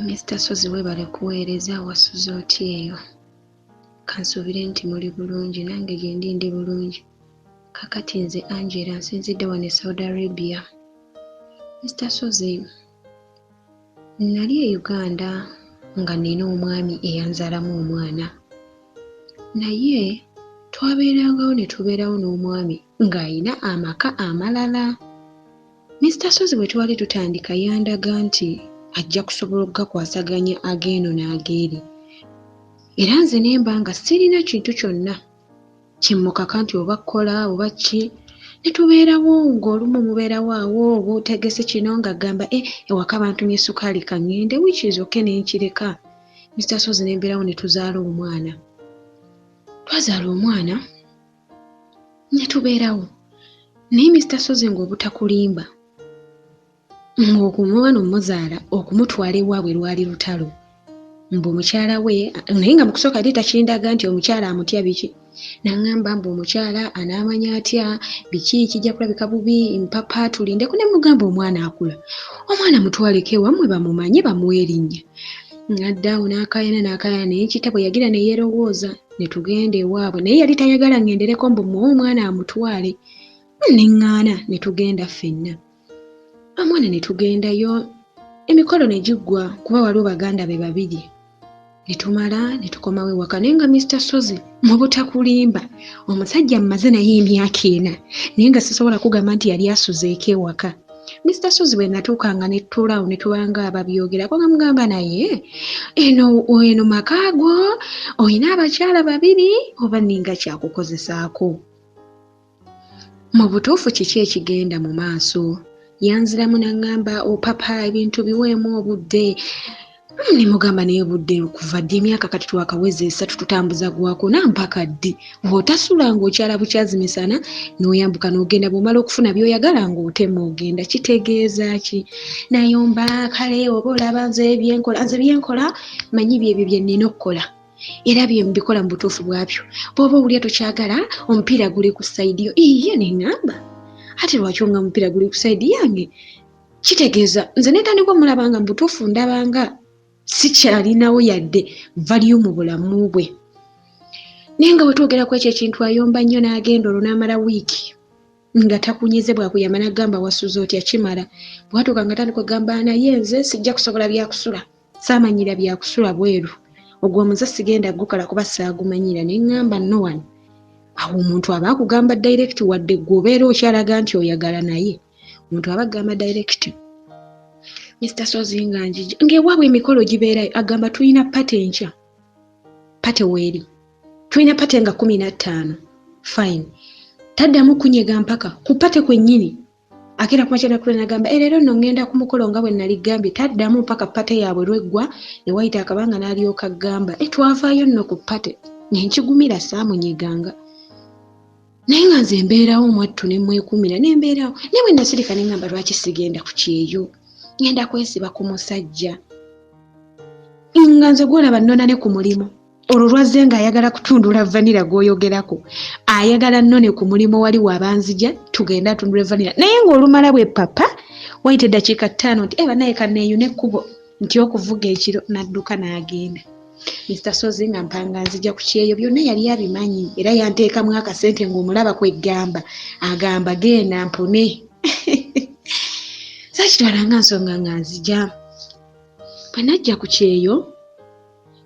Mr. Sozi webale kuweereza wasuze oti eyo. Kansuubire nti muli bulungi nange gye ndi bulungi. Kakati nze Angela nsinzidde wano e Saudi Arabia. Mr. Sozi, nali e Uganda nga nina omwami eyanzalamu omwana. Naye twabeerangawo ne tubeerawo n'omwami ng'ayina amaka amalala. Mr. Sozi bwe twali tutandika yandaga nti ajja kusobola okugakwasaganya ag'eno n'ag'eri. Era nze ne mba nga sirina kintu kyonna kimmukaka nti oba kkola oba ki. Ne tubeerawo ng'olumu mubeerawo awo oba otegese kino nga gamba ewaka bantumye sukaali kaŋŋende wikizoke ne nkireka. Mr. Sozi ne mbeerawo ne tuzaala omwana. Twazaala omwana ne tubeerawo. Naye Mr. Sozi ng'obutakulimba ng'okumuwa n'omuzaala okumutwala ewaabwe lwali lutalo. Mbu omukyala we naye nga mu kusooka yali takindaga nti omukyala amutya biki. N'aŋŋamba mbu omukyala anaamanya atya biki kijja kulabika bubi mpapa tulindeko. Ne mugamba omwana akula, omwana mutwaleko ewammwe bamumanye bamuwe erinnya. N'addaawo n'akaayana naye kitabo yagira ne yeerowooza ne tugenda ewaabwe. Naye yali tayagala ŋŋendereko mbu muwe omwana amutwale. Neŋŋaana ne tugenda ffenna. Omwana ne tugendayo emikolo ne giggwa kuba waliwo baganda be babiri. Ne tumala ne tukomawo ewaka. Naye nga Mr. Sozi mu butakulimba omusajja mmaze naye emyaka 4 naye nga sisobola kugamba nti yali asuzeeko ewaka. Mr. Sozi bwe natuukanga ne tutuulaawo ne tubanga ababyogerako nga mugamba naye eno maka go oyina abakyala babiri oba ninga kyakukozesaako. Mu butuufu kiki ekigenda mu maaso? Yanziramu n'aŋŋamba papa ebintu biweemu obudde. Ne mugamba naye budde okuva ddi emyaka kati twakaweza 3 tutambuza gwako nampaka ddi? Bw'otasula ng'okyala bukyazi misana n'oyambuka n'ogenda bw'omala okufuna by'oyagala ng'otema ogenda. Kitegeeza ki? Nayomba kale oba olaba nze byenkola manyi byebyo bye nnina okukola era bye mbikola mu butuufu bwabyo. Bw'oba owulira tokyagala omupiira guli ku sayidi yo. Iye ne ŋŋamba ate lwaki nga omupiira guli ku sayidi yange? Kitegeeza nze netandika omulaba nga mu butuufu ndabanga sikyalinawo yadde value mu bulamu bwe. Naye nga bwe twogera ku ekyo ekintu ayomba nnyo n'agenda olwo n'amala wiiki nga takunyizibwa kuyamba n'agamba wasuze otya kimala. Bwatuuka nga tandika ogamba naye nze sijja kusobola byakusula, saamanyira byakusula bweru, ogwo omuze sigenda gukola kuba saagumanyira. Ne ŋŋamba no wano awo omuntu aba akugamba direct wadde gw'obeera okyalaga nti oyagala naye omuntu aba agamba direct. Mr. Sozi nga njija ng'ewaabwe emikolo gibeerayo agamba tulina pate enkya. Pate weeri tulina pate nga 15. Fine. Taddamu kunyega mpaka ku pate kwennyini. Akera kumakyana kule n'agamba leero nno ŋŋenda ku mukolo nga bwe nali gambye. Taddamu mpaka pate yaabwe lweggwa ne wayita akabanga n'alyoka agamba twavaayo nno ku pate. Nkigumira saamunyeganga. Naye nga nze mbeerawo mwattu ne mwekumira ne mbeerawo. Ne bwe nasirika ne ŋŋamba lwaki sigenda ku kyeyo. Ngenda kwesiba ku musajja. Nga nze gw'olaba nnona ne ku mulimu. Olwo lwazze ng'ayagala kutundula vanira gw'oyogerako. Ayagala nnone ku mulimu wali wabanzija tugenda atundula vanira. Naye ng'olumala bwe papa wayita eddakiika 5 nti banaye kanneeyune ekkubo nti okuvuga ekiro n'adduka n'agenda. Mr. Sozi nga mpanga nzija ku kyeyo byonna yali abimanyi era yanteekamu akasente ng'omulaba kwegamba agamba genda mpone. Sakitwalanga nsonga nga nzija. Bwe najja ku kyeyo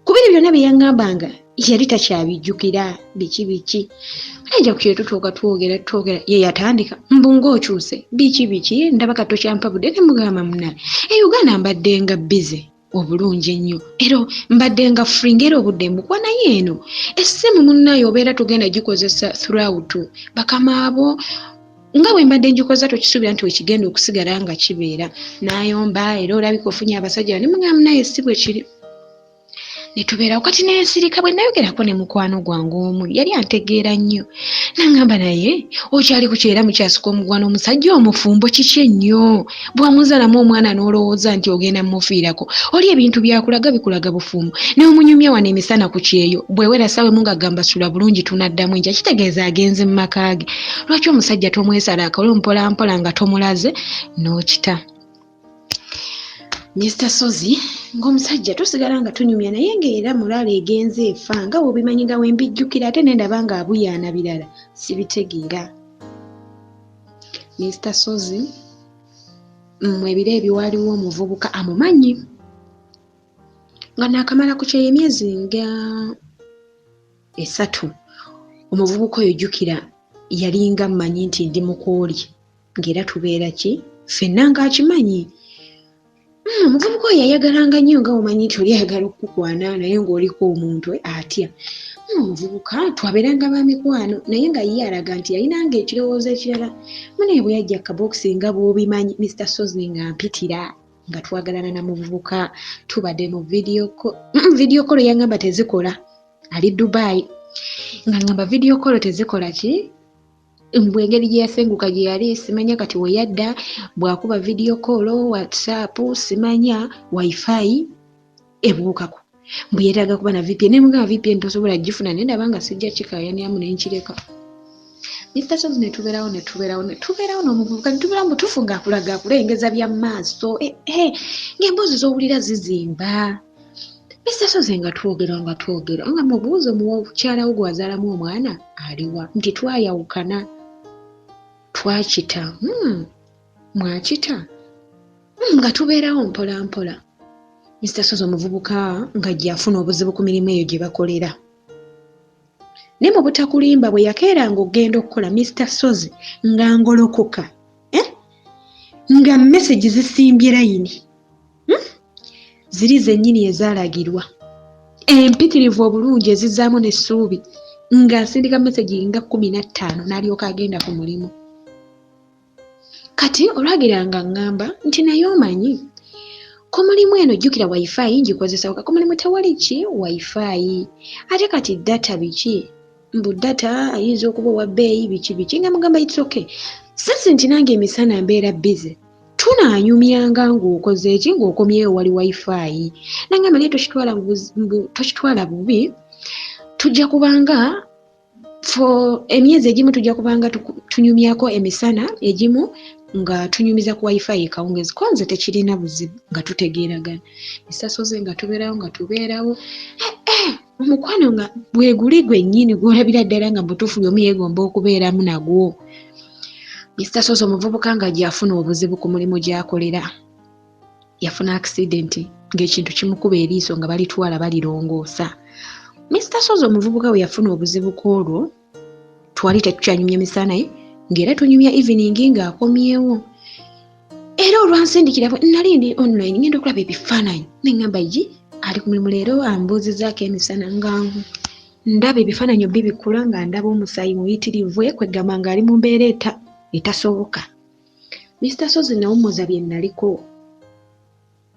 kubiri byonna bye yaŋŋambanga yali takyabijjukira biki. Najja ku kyeyo tutuuka twogera ye yatandika mbu ng'okyuse biki ndaba kato kyampa budde ne mugamba munnaye Uganda mbadde nga busy obulungi ennyo era mbadde nga free ngera obudde mbukwa naye eno essimu munnaye obeera tugenda gikozesa throughout bakama abo nga bwe mbadde njikoza tokisuubira nti wekigenda okusigala nga kibeera n'ayomba era olabika ofunye abasajja ne mugamba naye si bwe kiri ne tubeerawo kati n'ensirika bwe nayogerako ne mukwano gwange omu yali antegeera nnyo n'aŋŋamba naye okyali ku kyera mukyasika omugwano omusajja omufumbo kiki ennyo bw'amuzaalamu omwana n'olowooza nti ogenda mmufiirako oli ebintu byakulaga bikulaga bufumbo ne omunyumya wano emisana ku kyeyo bwe werasa wemu ng'agamba sula bulungi tunaddamu enja kitegeeza agenze mu maka ge lwaki omusajja tomwesala akole mpolampola nga tomulaze n'okita Mr. Sozi ng'omusajja tusigala nga tunyumya naye ng'era mulaala egenze efa nga bw'obimanyi nga wembijjukira ate ne ndaba nga abuyaana birala sibitegeera. Mr. Sozi mu ebiro ebyo waaliwo omuvubuka amumanyi nga naakamala ku kyeyo emyezi nga 3 omuvubuka oyo jjukira yalinga mmanyi nti ndi mukooli ng'era tubeera ki ffenna ng'akimanyi. Omuvubuka oyo yayagalanga nnyo nga omanyi nti oli ayagala okukukwana naye ng'oliko omuntu atya. Omuvubuka twabeeranga ba mikwano naye nga ye alaga nti yalinanga ekirowoozo ekirala munaye bwe yajja kabokisi nga bw'obimanyi Mr. Sozi nga mpitira nga twagalana na muvubuka tubadde mu video call yaŋŋamba tezikola ali Dubai nga ŋŋamba video call tezikola ki mbwengeri gye yasenguka gye yali simanya kati we yadda bw'akuba video call WhatsApp simanya wifi ebuukako mbwe yeetaaga kuba na VPN ne mugamba VPN tosobola gifuna ne ndaba nga sijja kikaayaniamu ne nkireka. Mr. Sozi ne tubeerawo n'omuvubuka ne tubeera mu tufu ng'akulaga akulengeza bya maaso ng'emboozi z'owulira zizimba. Mr. Sozi nga twogera nga mubuuzo mukyala wo gwazaalamu omwana aliwa nti twayawukana twakita mwakita nga tubeerawo mpola. Mr. Sozi omuvubuka nga gy'afuna obuzibu ku mirimu eyo gye bakolera ne mu butakulimba bwe yakeeranga okugenda okukola Mr. Sozi nga ngolokoka nga message zisimbye layini ziri zennyini ezaalagirwa empitirivu obulungi ezizzaamu n'essuubi ng'asindika message nga 15 n'alyoka agenda ku mulimu. Kati olwagiranga ŋŋamba nti naye omanyi ku mulimu eno jjukira wifi ngikozesa ku mulimu tewali ki wifi ate kati data biki mbu data ayinza okuba owa bbeeyi biki nga mugamba it's okay since nti nange emisana mbeera busy tunaanyumyanga ng'okoze eki ng'okomyewo wali wifi nangamba naye tokitwala bubi tujja kubanga for emyezi egimu tujja kubanga tunyumyako emisana egimu nga tunyumiza ku wifi ekawungezi konze tekirina buzibu nga tutegeeragana. Mr. Sozi nga tubeerawo omukwano nga bweguli gwennyini gw'olabira ddala nga mutuufu y'omu yeegomba okubeeramu nagwo. Mr. Sozi omuvubuka nga gy'afuna obuzibu ku mulimu gy'akolera yafuna accident ng'ekintu kimukuba eriiso nga balitwala balirongoosa. Mr. Sozi omuvubuka we yafuna obuzibu kwolwo twali tetukyanyumya misana ye ng'era tunyumya evening ng'akomyewo era olwansindikira nali ndi online ngenda okulaba ebifaananyi neŋŋamba yi ali ku mulimu leero ambuuzizaako emisana ngangu ndaba ebifaananyi bikula nga ndaba omusaayi muyitirivu kwegamba ng'ali mu mbeera etasoboka. Mr. Sozi nawummuza bye naliko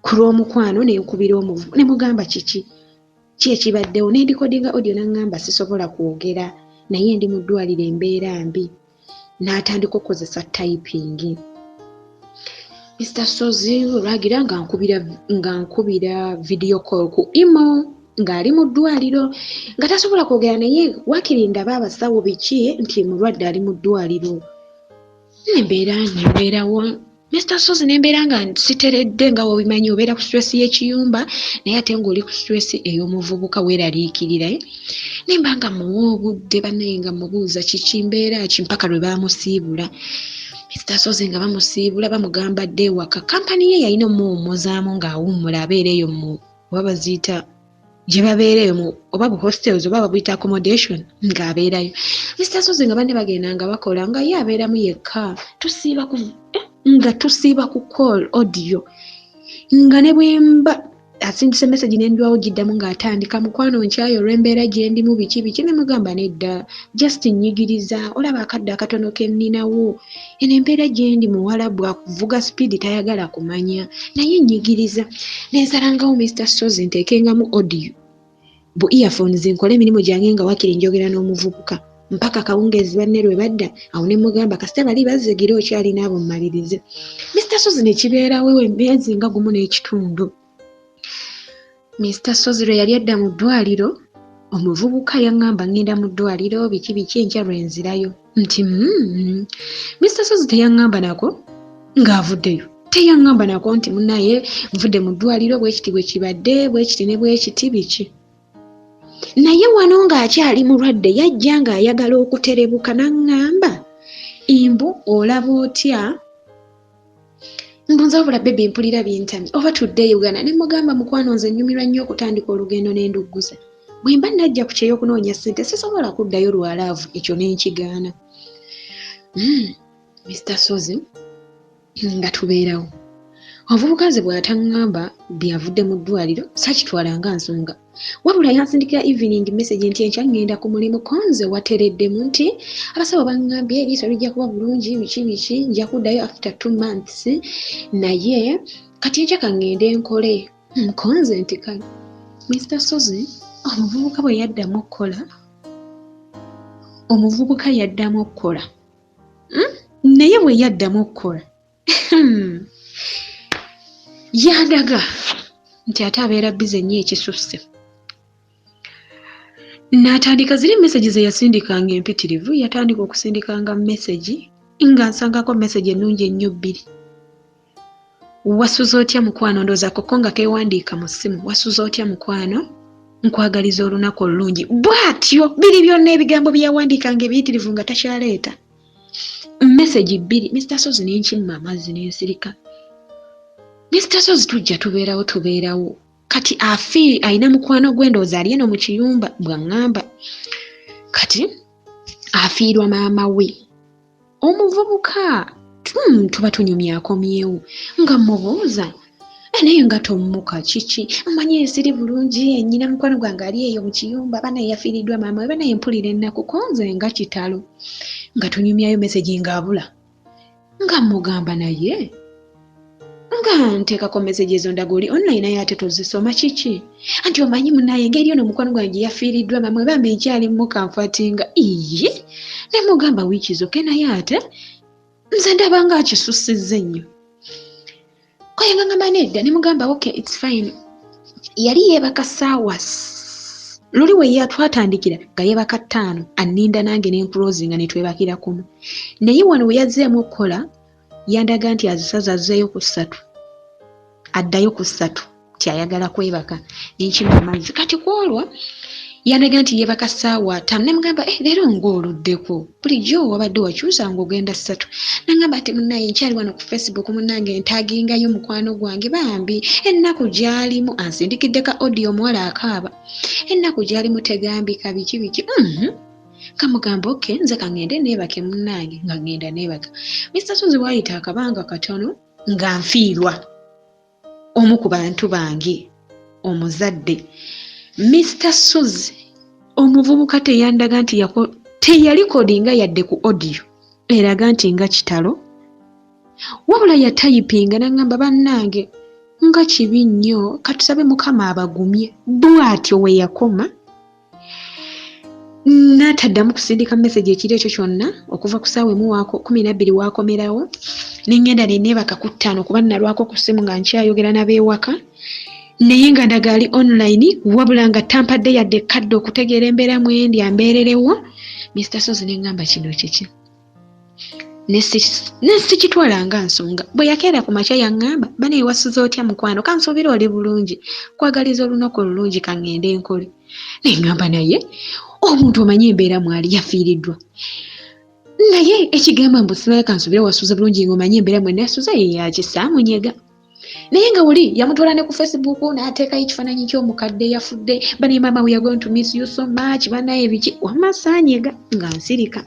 ku lw'omukwano nenkubira omuvu ne mugamba ki ekibaddewo ne ndikodinga audio n'aŋŋamba sisobola kwogera naye ndi mu ddwaliro embeera mbi n'atandika okukozesa typing. Mr. Sozi olwagira nga nkubira video call ku imo ng'ali mu ddwaliro nga tasobola kwogera naye wakiri ndaba abasawo biki nti mulwadde ali mu ddwaliro nembeerawo Mr. Sozi nembeera nga siteredde nga wobimanyi obeera ku stress y'ekiyumba naye ate ng'oli ku stress ey'omuvubuka weeraliikirira nemba nga muwa obudde bannaye nga mubuuza kiki mbeera ki mpaka lwe baamusiibula. Mr. Sozi nga bamusiibula bamugamba dde ewaka kampani ye yalina omuwummuzaamu ng'awummula abeera eyo mu oba baziyita gye babeera eyo oba bu hostels oba babuyita accommodation ng'abeerayo. Mr. Sozi nga banne bagenda nga bakola nga ye abeeramu yekka tusiiba ku call audio nga ne bwemba asindise message nendwawo giddamu ng'atandika mukwano nkyayo olw'embeera gye ndimu biki ne mugamba nedda just nyigiriza olaba akadde akatono ke nninawo eno embeera gye ndi muwalabu akuvuga speed tayagala kumanya naye nyigiriza nensalangawo Mr. Sozi nteekengamu audio bu earphones nkole emirimu gyange nga wakiri njogera n'omuvubuka mpaka kawungeezi banne lwe badda awo ne mugamba kasita bali bazzegira okyalina abo mmalirize Mr. Sozi ne kibeerawo emyezi nga gumu n'ekitundu. Mr. Sozi lwe yali adda mu ddwaliro omuvubuka yaŋŋamba ngenda mu ddwaliro biki enkya lwe nzirayo nti Mr. Sozi teyaŋŋamba nako ng'avuddeyo teyaŋŋamba nako nti munnaye nvudde mu ddwaliro bwekiti bwe kibadde bwekiti ne bwekiti biki naye wano ng'akyali mulwadde yajja ng'ayagala okuterebuka n'aŋŋamba imbu olaba otya mbunza wabula bebi mpulira bintamye oba tudde Uganda ne mugamba mukwano nze nnyumirwa nnyo okutandika olugendo n'endugguza bwe mba najja ku kyeyo okunoonya ssente sisobola kuddayo lwalaavu ekyo n'enkigaana. Mr. Sozi nga tubeerawo obuvubuka nze bw'ataŋŋamba byavudde mu ddwaliro sakitwala nga nsonga wabula yansindikira evening message nti enkya ŋŋenda ku mulimu konze watereddemu nti abasawo baŋŋambye eriiso lijja kuba bulungi biki nja kuddayo after 2 months naye kati enkya kaŋŋende nkole konze nti kale Mr. Sozi omuvubuka bwe yaddamu okukola naye bwe yaddamu okukola yandaga nti ate abeera bize nnyo ekisusse n'atandika ziri message ze yasindikanga empitirivu yatandika okusindikanga message nga nsangako message ennungi ennyo 2 wasuza otya mukwano ndooza koko nga keewandiika mu ssimu wasuza otya mukwano nkwagaliza olunaku olulungi bw'atyo biri byonna ebigambo bye yawandiikanga ebiyitirivu nga takyaleeta message 2 Mr. Sozi n'enkimma amazzi n'ensirika Mr. Sozi tujja tubeerawo kati alina mukwano gwe ndooza ali eno mu kiyumba bw'aŋŋamba kati afiirwa maama we omuvubuka tuba tunyumya akomyewo nga mubuuza naye nga tommuka kiki mmanyi ensiri bulungi ennyina mukwano gwange ali eyo mu kiyumba banaye yafiiriddwa maama we banaye mpulira ennaku konze nga kitalo nga tunyumyayo message ng'abula nga mugamba naye nga nteekako message ezo ndaga oli online naye ate tozisoma kiki anti omanyi munnaye engeri ono mukwano gwange yafiiriddwa maama we bambi nkyali mukamfatinga iye ne mugamba wiiki zoke naye ate nze ndaba nga akisussizza ennyo koyangangamba nedda ne mugamba okay it's fine yali yeebaka ssaawa luli we yatwatandikira nga yeebaka 5 anninda nange n'enclosinga ne twebakira kumu naye wano we yazzeemu okukola yandaga nti azisaza azzeeyo ku 3 addayo ku 3 tyayagala kwebaka nenkima amazzi kati kwolwa yandaga nti yeebaka ssaawa 5 ne mugamba leero ng'oluddeko bulijjo wabadde wakyusa ng'ogenda 3 nangamba ati munnaye nkyali wano ku Facebook munnange ntaagingayo mukwano gwange bambi ennaku gyalimu ansindikiddeka audio omuwala akaaba ennaku gyalimu tegambika biki kamugamba okay nze kangende neebake munnange nga ngenda neebaka Mr. Sozi waayita akabanga katono nga nfiirwa omu ku bantu bange omuzadde Mr. Sozi omuvubuka teyandaga nti teyalikodinga yadde ku audio eraga nti nga kitalo wabula yatayipinga nangamba bannange nga kibi nnyo katusabe mukama abagumye bw'atyo we yakoma n'ataddamu kusindika message ekiro ekyo kyonna okuva ku ssaawa 12 waakomerawo n'engenda neneebaka ku 5 kuba nalwako ku ssimu nga nkyayogera n'abeewaka naye nga ndaga ali online wabula nga tampadde yadde kadde okutegeera embeera mwendi ambeererewo Mr. Sozi n'engamba kino kiki nesikitwala nga nsonga bwe yakeera ku makya yaŋŋamba banaye wasuza otya mukwano kansuubira oli bulungi kwagaliza olunaku olulungi kaŋŋende enkole n'engamba naye omuntu omanyi embeera mwali yafiiriddwa naye ekigamba mbusibaye kansuubira wasuza bulungi ng'omanyi embeera mwe nasuza ye yakisaamunyega naye nga wuli yamutwala ne ku Facebook n'ateekayo ekifaananyi ky'omukadde yafudde banaye maama we yagoin to miss you so much banaye biki wamasaanyega nga nsirika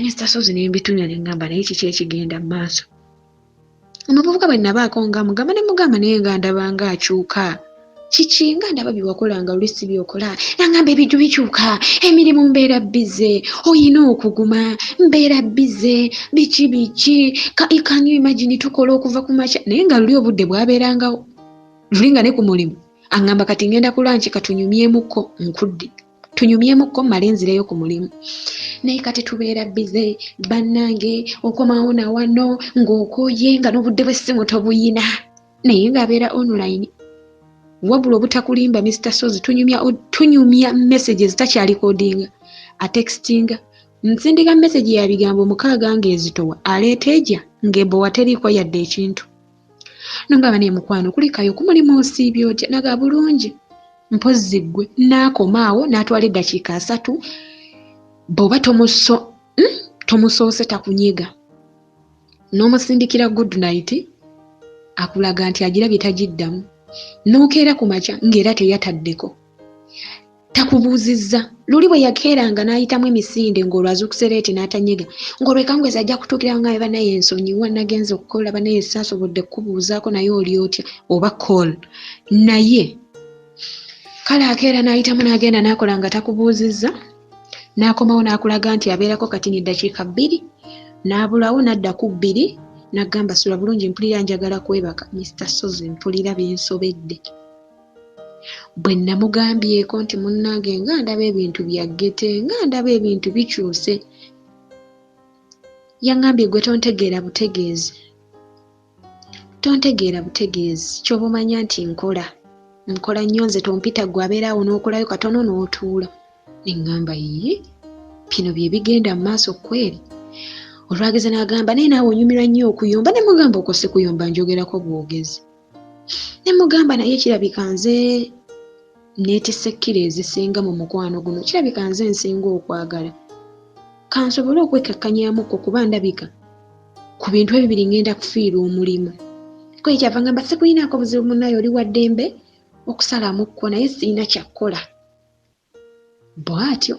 Mr. Sozi ne mbitunya ne ngamba naye kiki ekigenda mu maaso omuvubuka bwe nabaako nga mugamba ne mugamba naye nga ndaba nga akyuka kiki nga ndaba byewakola nga olusi byokola nangamba ebintu bikyuka emirimu mbeera bize oyina okuguma mbeera bize biki can you imagine tukola okuva ku makya naye nga luli obudde bwabeerangawo luli nga ne ku mulimu aŋŋamba kati ngenda ku lanchi katunyumyemukko nkudde tunyumyemukko mmale nzireyo ku mulimu naye kati tubeera bize bannange okomawo na wano ng'okoye nga n'obudde bw'essimu tobuyina naye ng'abeera online wabula obutakulimba Mr. Sozi tunyumya messages takyalikodinga atextinga nsindika message ya bigambo 6 ng'ezitowa aleeta ejja ng'ebowa teriiko yadde ekintu nongaba ne mukwano kulikayo ku mulimu osiibye otya naga bulungi mpozi ggwe n'akomaawo n'atwala eddakiika 3 bw'oba tomusoose takunyiga n'omusindikira good night akulaga nti agirabye tagiddamu n'okeera ku makya ng'era teyataddeko takubuuzizza luli bwe yakeeranga n'ayitamu emisinde ng'olwazukusereeti n'atanyiga ng'olwekangweza ajja kutuukira nga banaye ensonyiwa nagenze okukola banaye saasobodde kukubuuzaako naye oli otya oba call naye kale akeera n'ayitamu n'agenda n'akola nga takubuuzizza n'akomawo n'akulaga nti abeerako kati n'eddakiika 2 n'abulawo n'adda ku 2 n'agamba sula bulungi mpulira njagala kwebaka Mr. Sozi mpulira byensobedde bwe namugambyeko nti munnange nga ndaba ebintu byaggete nga ndaba ebintu bikyuse yaŋŋambye gwe tontegeera butegeezi ky'oba omanya nti nkola nnyo nze tompita gwe abeeraawo n'okolayo katono n'otuula ne ŋŋamba ye bino bye bigenda mu maaso kweri olwageze n'agamba naye naawe onyumirwa nnyo okuyomba ne mugamba okose kuyomba njogerako bwogezi ne mugamba naye kirabika nze neetisse ekkiro ezisinga mu mukwano guno kirabika nze nsinga okwagala kansobole okwekakkanyaamukko kuba ndabika ku bintu ebibiri ngenda kufiirwa omulimu kwe kyava ngamba sikuyinaako buzibu munnaye oli wa ddembe okusalamukko naye sirina kyakkola bw'atyo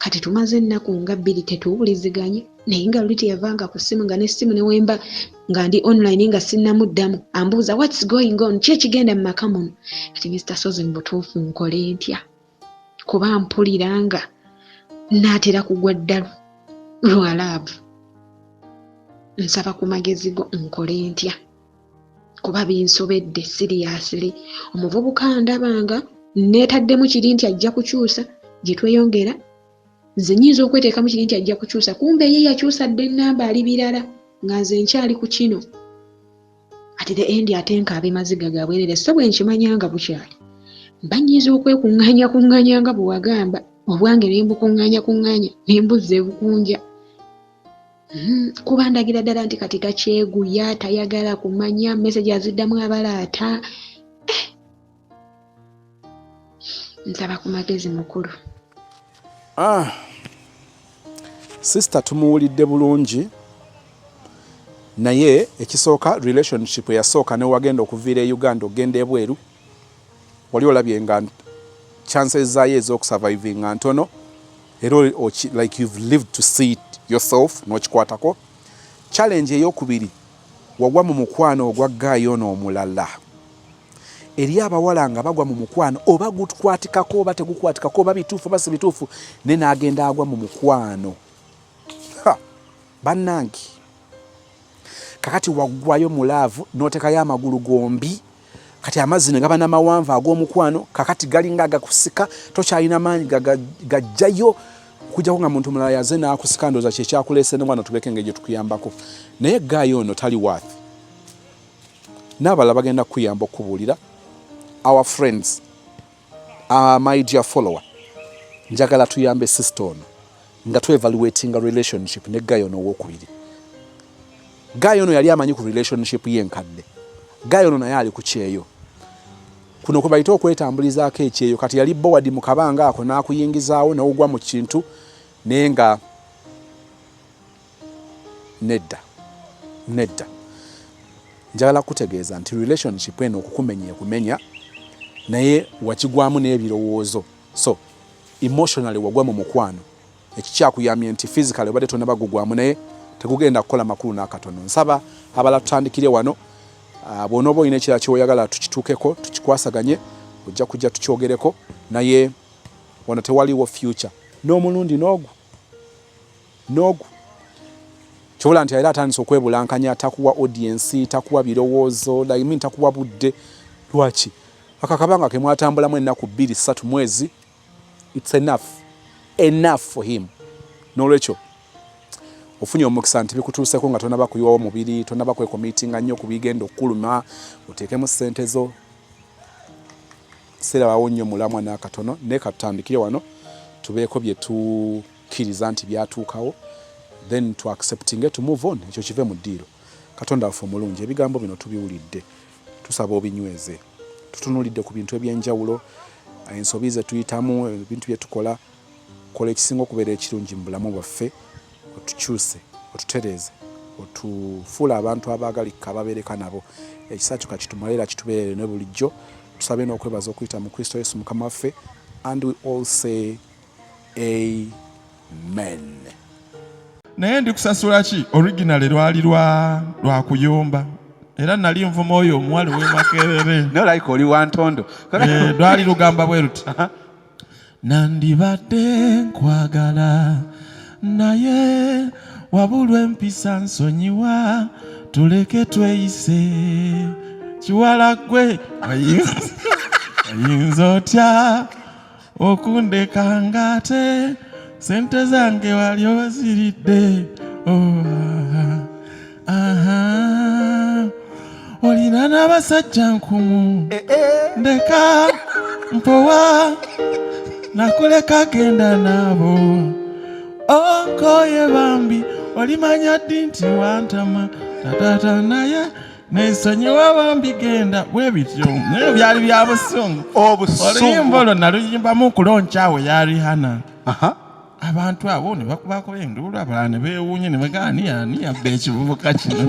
kati tumaze ennaku nga 2 tetuwuliziganye naye nga luli teyavanga ku ssimu nga n'essimu ne wemba nga ndi online nga sinnamuddamu ambuuza what's going on ki ekigenda mu maka muno kati Mr. Sozi mu butuufu nkole ntya kuba mpuliranga naatera kugwa ddalu lwa laavu nsaba ku magezi go nkole ntya kuba binsobedde siriyasiri omuvubuka ndabanga neetaddemu kiri nti ajja kukyusa gye tweyongera nze nnyinza okweteekamu kiri nti ajja kukyusa kumbe ye yakyusa dde ennamba ali birala nga nze nkyali ku kino ati the end ate nkaabe maziga ga bwerere so bwe nkimanyanga bukyali mba nnyinza okwekuŋŋaanya nga bwe wagamba obwange ne mbukuŋŋaanya ne mbuzza ebukunja kuba ndagira ddala nti kati takyeguya tayagala kumanya message aziddamu abalaata nsaba ku magezi mukulu sister tumuwulidde bulungi naye ekisooka relationship yasooka ne wagenda okuviira e Uganda ogenda ebweru wali olabye nga chances zaayo ez'okusurvivinga ntono era like you've lived to see it yourself n'okikwatako challenge ey'okubiri wagwa mu mukwano ogwa gaayo n'omulala eri abawala nga bagwa mu mukwano oba gukwatikako oba tegukwatikako oba bituufu oba si bituufu ne n'agenda agwa mu mukwano bannange kakati waggwayo mu laavu n'otekayo amagulu gombi kati amazzi ne gaba n'amawanvu ag'omukwano kakati galinga agakusika tokyalina maanyi gajjayo kujjako nga muntu mulala yaze n'akusika ndooza kyekyakuleese ne wano tubeke ng'egyo tukuyambako naye gaayo ono tali waathi n'abalala bagenda kukuyamba okubuulira our friends my dear follower njagala tuyambe sister ono nga tu-evaluatinga relationship ne gaayo ono owokubiri gaayo ono yali amanyi ku relationship y'enkadde gaayo ono naye ali ku kyeyo kuno kwe bayita okwetambulizaako ekyeyo kati yali bowadi mu kabanga ako n'akuyingizaawo n'ogwa mu kintu naye nga nedda njagala kutegeeza nti relationship eno okukumenya ekumenya naye wakigwamu n'ebirowoozo so emotionally wagwa mu mukwano ekikyakuyamye nti physically obadde tonna bagugwamu naye tegugenda kukola makulu n'akatono. Nsaba abala tutandikire wano bw'onooba olina ekirala ky'oyagala tukituukeko tukikwasaganye ojja kujja tukyogereko naye wano tewaliwo future n'omulundi n'ogu kyobula nti era atandise okwebulankanya takuwa audience takuwa birowoozo takuwa budde lwaki akakabanga ke mwatambulamu ennaku 2-3 mwezi it's enough for him n'olwekyo ofunye omukisa nti bikutuuseko nga tonaba kuyiwawo omubiri tonaba kwekomitinga nnyo ku bigenda okuluma oteekemu ssente zo serabawo nnyo mulamwa n'akatono naye katutandikire wano tubeeko bye tukkiriza nti byatuukawo then to accepting to move on ekyo kive mu ddiiro. Katonda waffe omulungi ebigambo bino tubiwulidde tusaba obinyweze tutunulidde ku bintu ebyenjawulo ensobi ze tuyitamu ebintu bye tukola kola ekisinga okubeera ekirungi mu bulamu bwaffe otukyuse otutereeze otufuula abantu abaagalika ababeereka nabo ekisa kyo kakitumalira kitubeerere ne bulijjo tusabe n'okwebaza okuyita mu Kristo Yesu mukama waffe and we all say amen. Naye ndi kusasula ki original lwali lwa kuyomba era nali nvuma oyo omuwala w'Emakerere like oli wa Ntondo lwali lugamba bwe luti nandibadde nkwagala naye wabulwa empisa nsonyiwa tuleke tweyise kiwala gwe ayinza otya okundeka ngate sente zange wali oziridde olina n'abasajja nkumu ndeka mpowa nakuleka genda nabo onkoye bambi olimanya ddi nti wantama tatata naye nesonyiwa bambi genda bwe bityo naye byali bya busungu oluyimba olwo naluyimbamu kuloncawe yali hana abantu abo ne bakubako enduulu abalala ne beewuunye ne bagamba ani yabba ekivubuka kino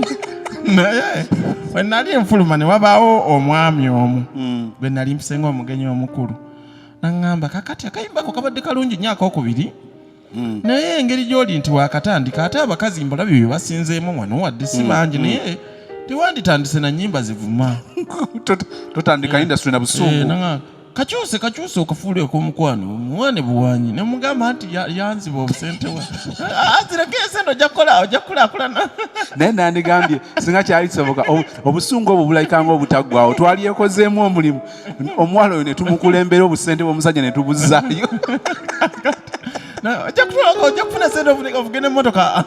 naye bwe nali enfuluma ne wabaawo omwami omu bwe nali mpisenga omugenyi omukulu naŋŋamba kakati akayimbako kabadde kalungi nnyo akokubiri naye engeri gy'oli nti wakatandika ate abakazi mbalabi bye basinzeemu wano wadde si bangi naye tewanditandise na nnyimba zivuma totandika industry na busungu kakyuse okafuule ok'omukwano muwane buwanyi ne mugamba nti yanziba obusente wa azireke esente ojja kulaakulana naye nandigambye singa kyali kisoboka obusungu obwo bulayikanga obutaggwawo twalyekozeemu omulimu omuwala oyo ne tumukulembera obusente bw'omusajja ne tubuzzaayo ojja kufuna sente ovugenda emmotoka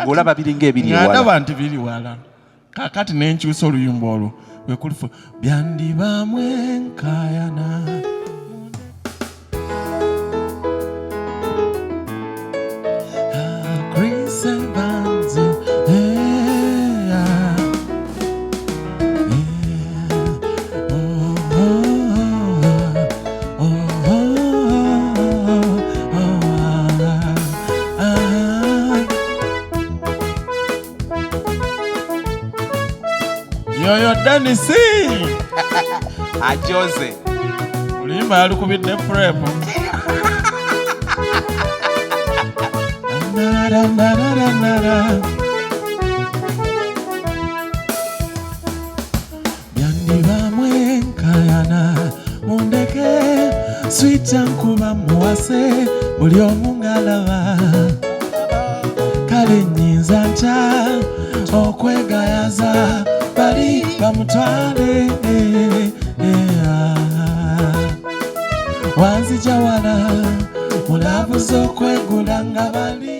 ng'olaba biringa ebiri ewala ng'adaba nti biri wala kakati nenkyusa oluyimba olwo wekulifu byandibamwe nkayana Chris Evans yoyo Dennis Jose ulimba yalikubidde prep byandibamwe nkayana mundeke swita nkuba muwase buli omu ngalaba kale nnyinza ntya okwegayaza bali bamutwale wanzija wala mulabuza okwegula nga bali